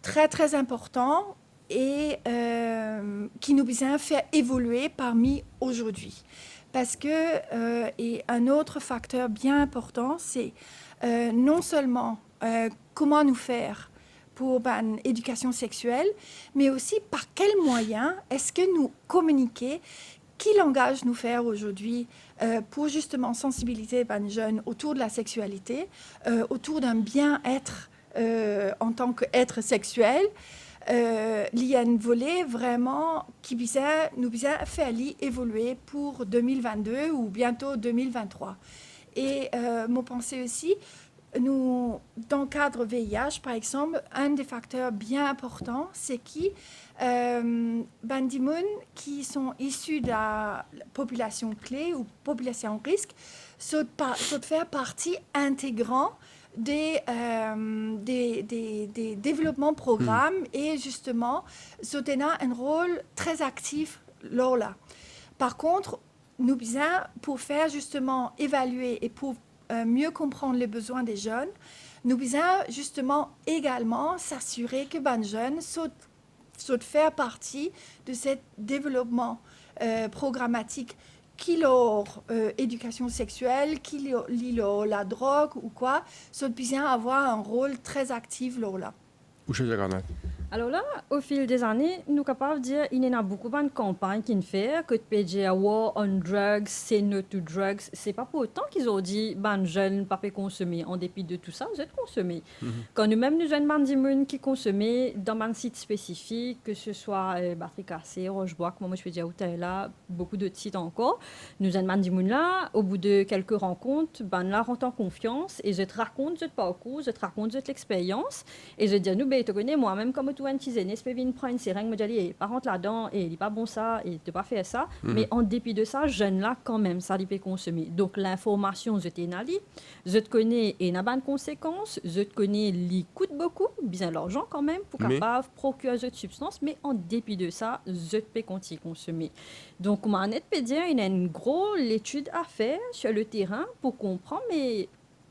très très important et qui nous vient faire évoluer parmi aujourd'hui. Parce que, et un autre facteur bien important, c'est non seulement comment nous faire pour une éducation sexuelle, mais aussi par quels moyens est-ce que nous communiquer, quel langage nous faire aujourd'hui pour justement sensibiliser les jeunes autour de la sexualité, autour d'un bien-être en tant qu'être sexuel. Il y a un volet vraiment qui nous faire évoluer pour 2022 ou bientôt 2023. Et mon pensée aussi, nous, dans le cadre VIH, par exemple, un des facteurs bien importants, c'est Bandimoun, qui sont issus de la population clé ou population risque, sont faire partie intégrante des développements programmes et justement, soutenir un rôle très actif là. Par contre, nous besoin pour faire justement évaluer et pour mieux comprendre les besoins des jeunes, nous besoin justement également s'assurer que les jeunes sautent faire partie de ce développement programmatique qui leur éducation sexuelle, qui leur la drogue ou quoi, sautent bien avoir un rôle très actif là. Alors là, au fil des années, nous sommes capables de dire qu'il y a beaucoup de campagnes qui nous font que de dire War on drugs, say no to drugs. C'est pas pour autant qu'ils ont dit ben jeunes pas consommer. En dépit de tout ça, vous êtes consommés. Quand nous-mêmes nous jeunes bandimounes qui consomment dans un site spécifique, que ce soit batterie cassée, Rochebois, comme moi je peux dire là, beaucoup d'autres sites encore, nous jeunes bandimounes là, au bout de quelques rencontres, ben là rentrent en confiance et je te raconte je te parcours, je te raconte je te l'expérience et je dis nous ben tu connais moi-même comme tout un petit zéné, prend une seringue, me dit, par contre là-dedans, il n'est pas bon ça, il ne pas faire ça. Mais en dépit de ça, jeune là, quand même, ça il peut consommer. Donc l'information, je t'ai nali, je te connais et n'a pas de conséquences, je te connais, il coûte beaucoup, bien l'argent quand même, pour capable procurer cette substance, mais en dépit de ça, je te peux continuer à consommer. Donc, comme un pédien, il y a une grosse étude à faire sur le terrain pour comprendre, mais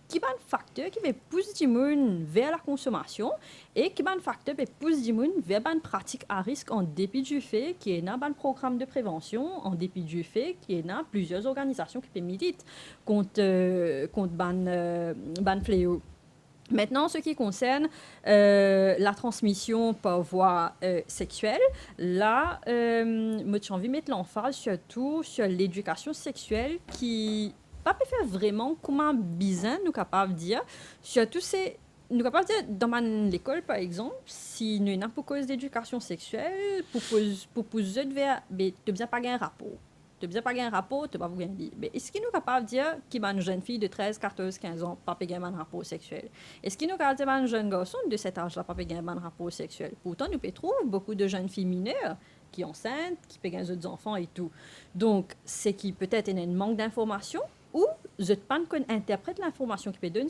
qui est un facteur qui va pousser les gens vers la consommation et qui est un facteur qui va pousser les gens vers une pratique à risque en dépit du fait qu'il y a un programme de prévention, en dépit du fait qu'il y a plusieurs organisations qui militent contre ban fléau. Maintenant, ce qui concerne la transmission par voie sexuelle, là, moi, j'ai envie de mettre l'emphase surtout sur l'éducation sexuelle qui pas faire vraiment comment bizarre nous capable de dire surtout c'est nous capable de dire dans l'école par exemple si nous n'avons pas cause d'éducation sexuelle pour poser vers mais tu bien pas un rapport tu bien pas un rapport tu pas vous gagner mais est-ce qu'il nous capable de dire qu'il y a une jeune fille de 13 14 15 ans pas gagner un rapport sexuel est-ce qu'il nous capable de dire un jeune garçon de cet âge-là pas gagner un rapport sexuel pourtant nous peut trouver beaucoup de jeunes filles mineures qui enceintes qui payent les autres enfants et tout donc c'est qui peut-être il y a un manque d'information ou je ne pas interprète l'information qui peut donner.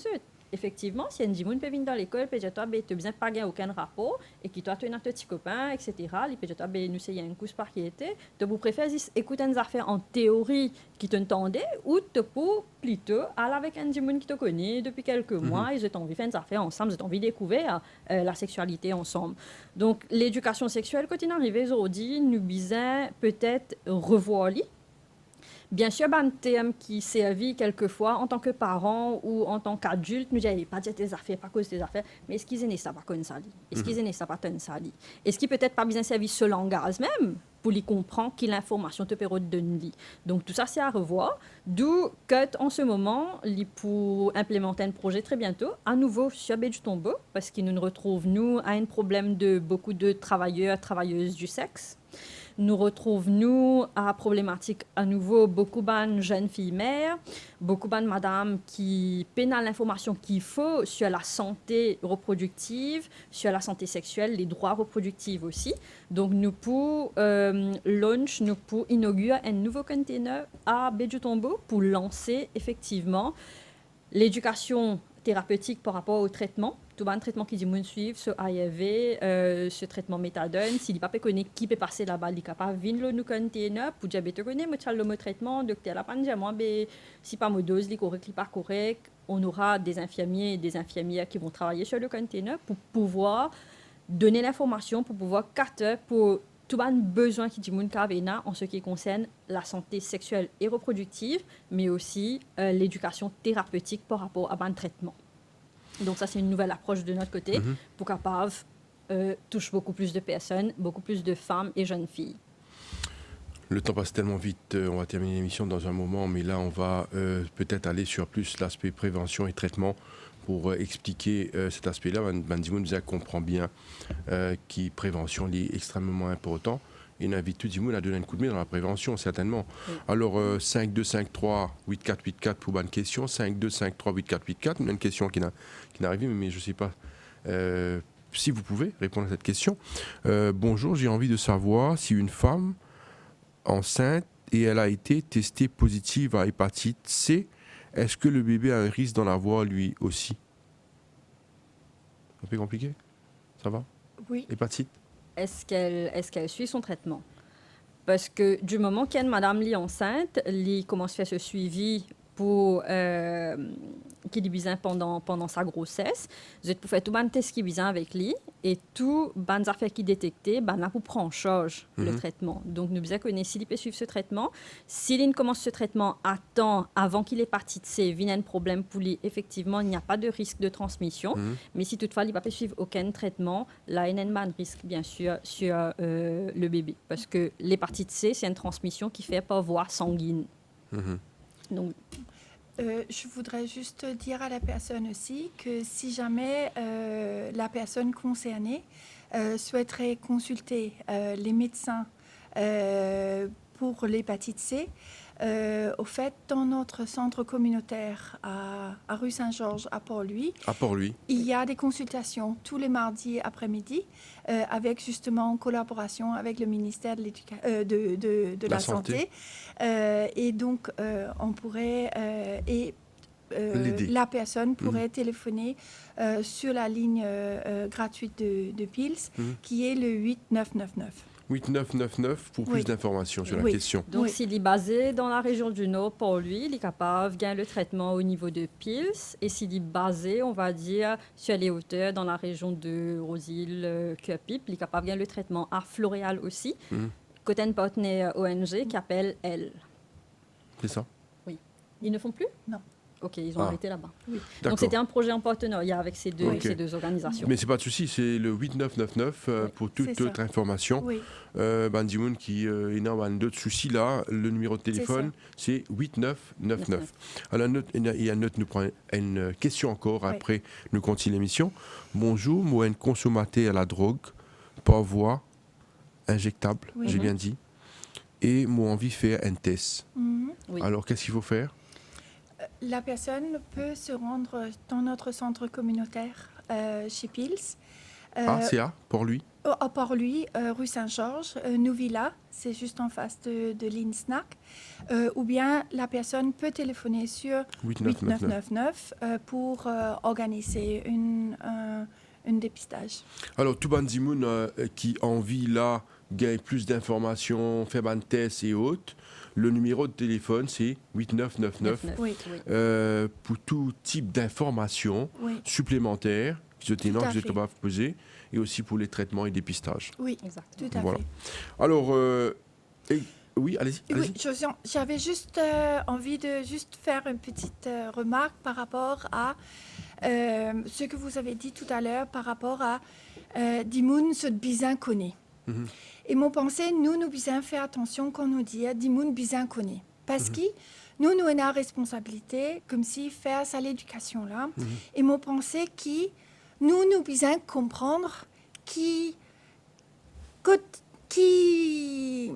Effectivement, si un dimoun peut venir dans l'école, peut dire toi, tu bien pas gagner aucun rapport et qui toi tu es un petit copain, etc. Il peut dire toi, nous c'est un coup par qui était. Tu vous préfères écouter des affaires en théorie qui t'entendait ou tu peux plutôt aller avec un dimoun qui te connaît depuis quelques mois et je t'envie faire des affaires ensemble, je t'envie découvrir la sexualité ensemble. Donc l'éducation sexuelle quand il arrive aujourd'hui, nous bisons peut-être revoir lui. Bien sûr, un thème qui servit quelquefois en tant que parent ou en tant qu'adulte, nous disons pas dire tes affaires, pas cause tes affaires, mais est-ce qu'ils aient ça pas comme ça? Est-ce qu'ils aient ça pas comme ça? Est-ce qu'ils peut-être pas bien servi ce langage même pour les comprendre que l'information te permet de donner? Donc tout ça c'est à revoir. D'où que en ce moment, pour implémenter un projet très bientôt, à nouveau sur Baie du Tombeau, parce qu'il nous retrouve nous à un problème de beaucoup de travailleurs, travailleuses du sexe. nous retrouvons, nous, à problématique à nouveau, beaucoup de jeunes filles mères, beaucoup de madames qui pénalent l'information qu'il faut sur la santé reproductive, sur la santé sexuelle, les droits reproductifs aussi. Donc, nous pour nous pour inaugurer un nouveau container à Baie du Tombeau pour lancer effectivement l'éducation thérapeutique par rapport au traitement. Tout le traitement qui dit moun suivre, ce AIV, ce traitement méthadone, s'il n'est pas connu qui peut passer là-bas, il est capable de venir nous container pour dire, tu connais, le traitement, docteur, la panne, moi, si pas mon dose, correct, pas correct, on aura des infirmiers et des infirmières qui vont travailler sur le container pour pouvoir donner l'information, pour pouvoir capter, pour tout le besoin qui dit moun kavena en ce qui concerne la santé sexuelle et reproductive, mais aussi l'éducation thérapeutique par rapport à un traitement. Donc ça, c'est une nouvelle approche de notre côté pour capable touche beaucoup plus de personnes, beaucoup plus de femmes et jeunes filles. Le temps passe tellement vite, on va terminer l'émission dans un moment, mais là, on va peut-être aller sur plus l'aspect prévention et traitement pour expliquer cet aspect-là. Bandimo nous comprend bien que prévention est extrêmement important. Et on invite tout le monde à donner un coup de main dans la prévention, certainement. Oui. Alors, 5253-8484 pour bonne question, 5253-8484, une question qui n'a arrivé, mais je ne sais pas si vous pouvez répondre à cette question. Bonjour, j'ai envie de savoir si une femme enceinte et elle a été testée positive à hépatite C, est-ce que le bébé a un risque d'en avoir lui aussi? Un peu compliqué? Ça va? Oui. Hépatite? Est-ce qu'elle suit son traitement? Parce que du moment qu'une madame est enceinte, elle commence à faire ce suivi pour qui est bizarre pendant sa grossesse. Vous êtes pour faire tout le test qui est bizarre avec lui et tout les affaires qui détectées, là pour prendre en charge le traitement. Donc nous devons connaître s'il peut suivre ce traitement. S'il commence ce traitement à temps avant qu'il ait parti de ses vies, un problème pour lui, effectivement, il n'y a pas de risque de transmission. Mais si toutefois il ne peut pas suivre aucun traitement, là il y a un risque bien sûr sur le bébé. Parce que l'hépatite C, c'est une transmission qui fait par voie sanguine. Donc, je voudrais juste dire à la personne aussi que si jamais la personne concernée souhaiterait consulter les médecins pour l'hépatite C, au fait, dans notre centre communautaire à rue Saint-Georges, à Port-Louis, il y a des consultations tous les mardis après-midi avec justement en collaboration avec le ministère de la Santé. Et donc, on pourrait... la personne pourrait téléphoner sur la ligne gratuite de PILS, qui est le 8999. 8999 pour plus d'informations sur la question. Donc, s'il est basé dans la région du Nord, pour lui, il est capable de gagner le traitement au niveau de PILS. Et s'il est basé, on va dire, sur les hauteurs dans la région de Rosil, Cuapip, il est capable de gagner le traitement à Floréal aussi. Côté un partenaire ONG qui appelle Elle. C'est ça? Oui. Ils ne font plus? Non. Ok, ils ont arrêté là-bas. Oui. Donc, c'était un projet en partenariat avec ces deux organisations. Mais ce n'est pas de souci, c'est le 8999 pour toute autre information. Oui. Bandimoun qui est dans d'autres soucis là, le numéro de téléphone, c'est 8999. Alors, il y a nous prend une question encore, après nous continuons l'émission. Bonjour, moi, un consommateur à la drogue, par voie injectable, j'ai bien dit, et moi, envie de faire un test. Alors, qu'est-ce qu'il faut faire? La personne peut se rendre dans notre centre communautaire chez PILS. C'est à Port-Louis? À Port-Louis, rue Saint-Georges, Nouvilla, c'est juste en face de l'INSNAC. Ou bien la personne peut téléphoner sur 8999 pour organiser un dépistage. Alors, tout Bandimoun qui a envie là, gagner plus d'informations, faire un test et autres, le numéro de téléphone, c'est 8999 pour tout type d'informations supplémentaires que je ne pas poser, et aussi pour les traitements et dépistages. Oui, exactement. Tout à fait. Alors, oui, allez-y. Oui, Josiane, j'avais juste envie de faire une petite remarque par rapport à ce que vous avez dit tout à l'heure par rapport à Dimoun se bizin connaît. Et mon pensée, nous bisons faire attention quand nous dit Dimoun bizin connaît. Parce que nous avons une responsabilité, comme si faire ça l'éducation là. Et mon pensée qui nous bisons comprendre qui qui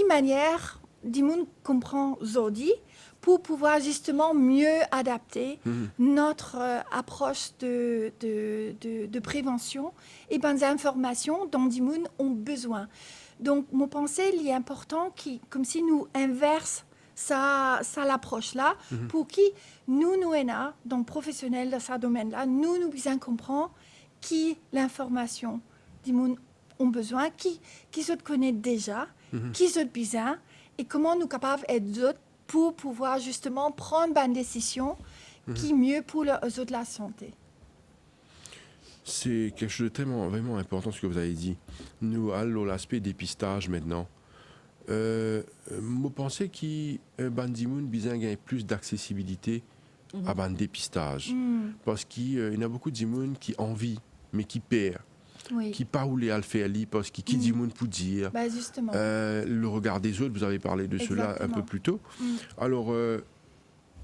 manière Dimoun comprend aujourd'hui pour pouvoir justement mieux adapter notre approche de prévention et des informations dont Dimoun ont besoin. Donc, mon pensée, il est important comme si nous inverse ça l'approche là pour qui nous donc professionnels dans ce domaine-là, nous bien comprendre qui l'information Dimoun ont besoin, qui se connaît déjà, qui se besoin et comment nous capables d'être pour pouvoir justement prendre une décision qui est mieux pour les autres de la santé. C'est quelque chose de vraiment important ce que vous avez dit. Nous allons l'aspect dépistage maintenant. Je pense que Bandimoun besoin de plus d'accessibilité à un dépistage. Parce qu'il y a beaucoup de gens qui envient, mais qui perdent. Oui. Qui pas où les le faire parce qu'il dit monde pour dire justement. le regard des autres, vous avez parlé de cela un peu plus tôt. Alors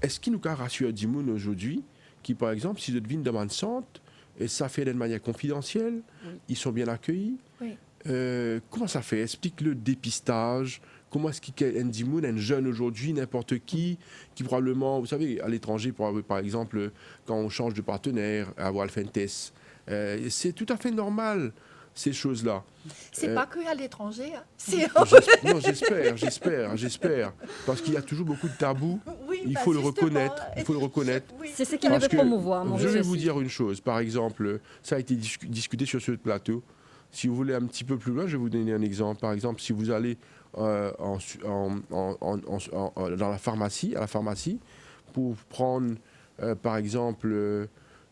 est-ce qu'il nous rassure Dimoun aujourd'hui qui par exemple si je devine demande centre et ça fait d'une manière confidentielle, ils sont bien accueillis. Comment ça fait? Explique le dépistage. Comment est-ce qu'un Dimoun, un jeune aujourd'hui, n'importe qui probablement, vous savez, à l'étranger, par exemple, quand on change de partenaire, avoir le fait un test, c'est tout à fait normal, ces choses-là. C'est pas que à l'étranger. Hein. Non, j'espère. Parce qu'il y a toujours beaucoup de tabous. Il faut le reconnaître. Oui. C'est ce qu'il veut promouvoir. Je vais vous dire une chose. Par exemple, ça a été discuté sur ce plateau. Si vous voulez un petit peu plus loin, je vais vous donner un exemple. Par exemple, si vous allez dans la pharmacie, pour prendre, par exemple,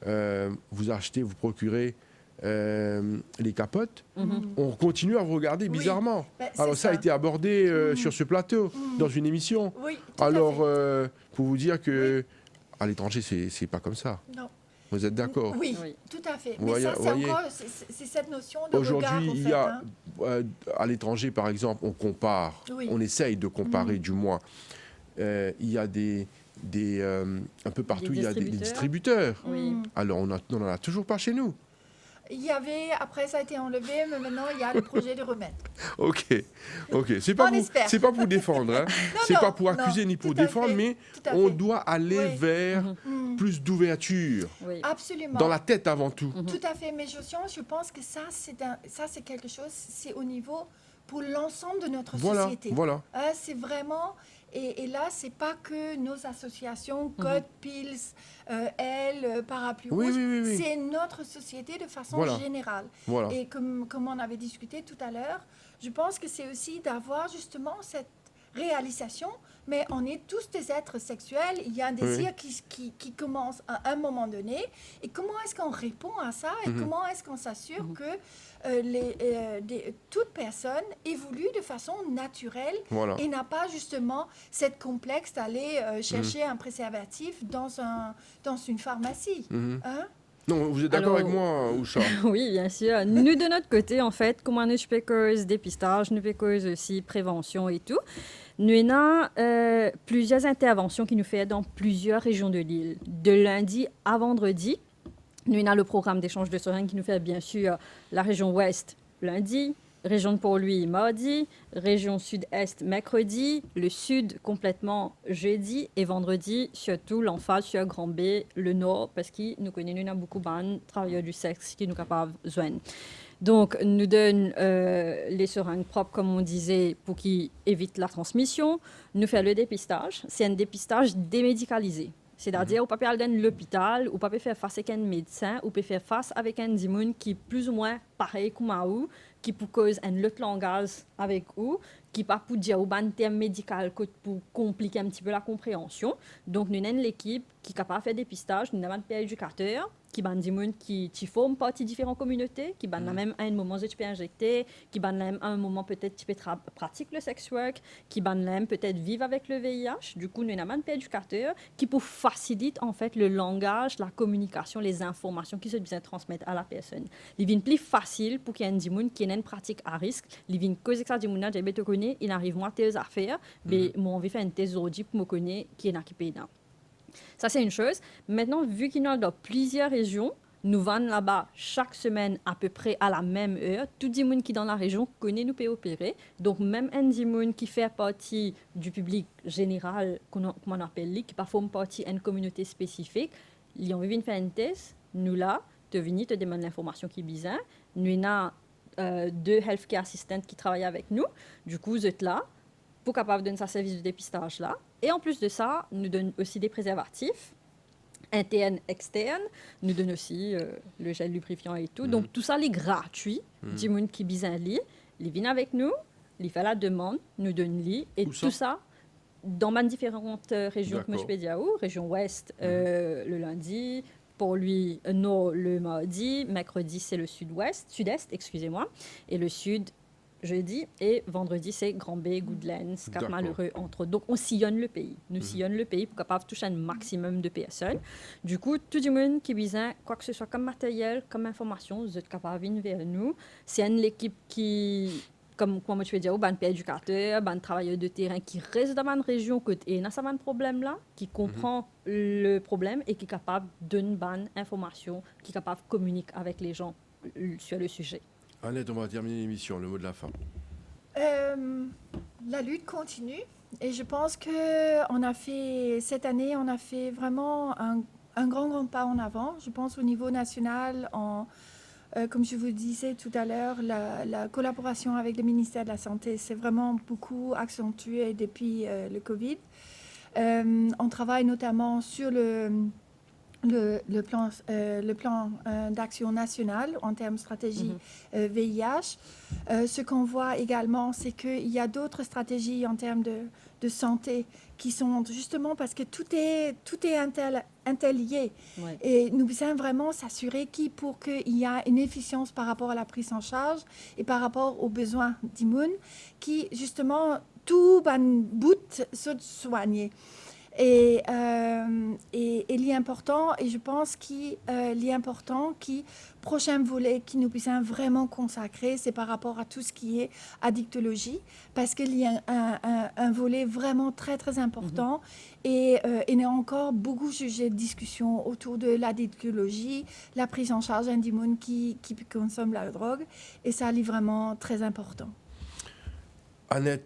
vous procurez les capotes, on continue à vous regarder bizarrement. Alors ça a été abordé sur ce plateau, dans une émission. Oui, alors, pour vous dire que à l'étranger, c'est pas comme ça. Non. Vous êtes d'accord? Oui, tout à fait. Mais ça, c'est cette notion de regard. Aujourd'hui, il y a, à l'étranger, par exemple, on compare, on essaye de comparer du moins. Il y a un peu partout, il y a des distributeurs. Alors, on n'en a toujours pas chez nous. Il y avait, après ça a été enlevé, mais maintenant il y a le projet de remettre. Ok. C'est pas pour défendre, hein. C'est pas pour accuser ni pour défendre, mais on doit aller vers plus d'ouverture. Absolument. Dans la tête avant tout. Tout à fait, mais je pense que ça c'est quelque chose, c'est au niveau pour l'ensemble de notre société. Voilà. C'est vraiment. Et là, ce n'est pas que nos associations, Code, Pils, Parapluie Rouge, c'est notre société de façon générale. Et comme on avait discuté tout à l'heure, je pense que c'est aussi d'avoir justement cette réalisation, mais on est tous des êtres sexuels, il y a un désir qui commence à un moment donné, et comment est-ce qu'on répond à ça, et comment est-ce qu'on s'assure que toute personne évolue de façon naturelle et n'a pas justement cette complexe d'aller chercher un préservatif dans une pharmacie. Hein? Non, vous êtes d'accord avec moi, Oucha? Oui, bien sûr. Nous, de notre côté, en fait, comment nous faisons dépistage, nous faisons aussi prévention et tout. Nous avons plusieurs interventions qui nous font dans plusieurs régions de l'île. De lundi à vendredi, nous avons le programme d'échange de seringues qui nous fait bien sûr la région ouest lundi, région de Port-Louis mardi, région sud-est mercredi, le sud complètement jeudi et vendredi, surtout l'emphase sur Grand B, le nord, parce que nous connaissons beaucoup de travailleurs du sexe qui nous capables besoin. Donc, nous donnons les seringues propres, comme on disait, pour qu'ils évitent la transmission. Nous faisons le dépistage. C'est un dépistage démédicalisé. C'est-à-dire, on ne peut pas aller à l'hôpital, on ne peut pas faire face avec un médecin, on peut faire face avec un dimoun qui est plus ou moins pareil comme vous, qui peut causer un autre langage avec vous, qui peut pour dire un terme médical pour compliquer un petit peu la compréhension. Donc, nous avons l'équipe qui est capable de faire des dépistage, nous avons un éducateur qui ban des gens qui forment partie de différentes communautés, qui ban même à un moment où tu peux injecter, qui ban même à un moment peut-être tu peux pratiquer le sex work, qui ban même peut-être vivre avec le VIH. Du coup, nous avons un éducateur qui peut faciliter en fait le langage, la communication, les informations qui se bien transmettre à la personne. Il devient plus facile pour qu'il y ait un dimoun qui ait une pratique à risque. Il devient cause que ça dimoun j'ai bien te connaît, il arrive moi tes affaires, mais moi on veut faire une thèse aujourd'hui pour me connaître qui est équipé là. Ça, c'est une chose. Maintenant, vu qu'il y en a dans plusieurs régions, Nous vendons là-bas chaque semaine à peu près à la même heure. Tout le monde qui est dans la région connaît nous peut opérer. Donc, même un monde qui fait partie du public général, qu'on appelle, qui parfois fait partie d'une communauté spécifique, ils ont vu faire une thèse, nous là, te venir te demander l'information qui est bizarre. Nous avons 2 healthcare assistants qui travaillent avec nous. Du coup, vous êtes là pour capable de donner sa service de dépistage là. Et en plus de ça, nous donnons aussi des préservatifs internes, externes. Nous donnons aussi le gel lubrifiant et tout. Donc, tout ça, est gratuit. Du monde qui bizarre il vient avec nous, il fait la demande, nous donne lit. Et tout ça, dans mes différentes régions, comme je peux dire, région ouest, le lundi, pour lui, nord le mardi, mercredi c'est le sud-est, excusez-moi, et le sud jeudi, et vendredi c'est Grand-Bay, Goodlands, Cap-Malheureux, entre autres. Donc on sillonne le pays. Nous sillonne le pays pour capable toucher un maximum de personnes. Du coup, tout le monde qui a besoin, quoi que ce soit comme matériel, comme information, vous êtes capable de venir vers nous. C'est une équipe qui... Comme tu veux dire, un éducateur, un travailleur de terrain qui reste dans une région et n'a pas de problème là, qui comprend le problème et qui est capable de donner une bonne information, qui est capable de communiquer avec les gens sur le sujet. Annette, on va terminer l'émission, le mot de la fin. La lutte continue et je pense que cette année, on a fait vraiment un grand pas en avant. Je pense au niveau national, comme je vous disais tout à l'heure, la collaboration avec le ministère de la Santé s'est vraiment beaucoup accentuée depuis le Covid. On travaille notamment sur le plan d'action national en termes de stratégie VIH. Ce qu'on voit également, c'est qu'il y a d'autres stratégies en termes de santé qui sont justement parce que tout est interlié. Ouais. Et nous devons vraiment s'assurer pour qu'il y ait une efficience par rapport à la prise en charge et par rapport aux besoins d'immunes qui, justement, tout bout se soigner. Et l'important, et je pense l'important prochain volet qui nous puisse vraiment consacrer, c'est par rapport à tout ce qui est addictologie, parce qu'il y a un volet vraiment très, très important et il y a encore beaucoup de sujets de discussion autour de l'addictologie, la prise en charge d'immunes qui consomment la drogue, et ça est vraiment très important. Annette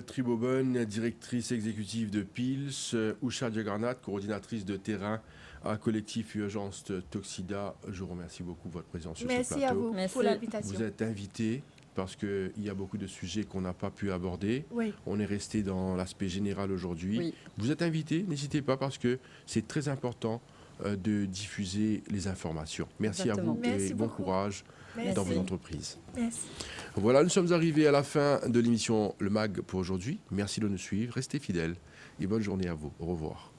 Tribobon, directrice exécutive de PILS, Usha Djagarnat, coordinatrice de terrain à Collectif Urgence Toxida. Je vous remercie beaucoup de votre présence sur ce plateau. Merci à vous pour l'invitation. Vous êtes invité parce qu'il y a beaucoup de sujets qu'on n'a pas pu aborder. Oui. On est resté dans l'aspect général aujourd'hui. Oui. Vous êtes invité, n'hésitez pas parce que c'est très important de diffuser les informations. Merci Exactement. À vous et bon courage dans vos entreprises. Merci. Voilà, nous sommes arrivés à la fin de l'émission Le MAG pour aujourd'hui. Merci de nous suivre, restez fidèles et bonne journée à vous. Au revoir.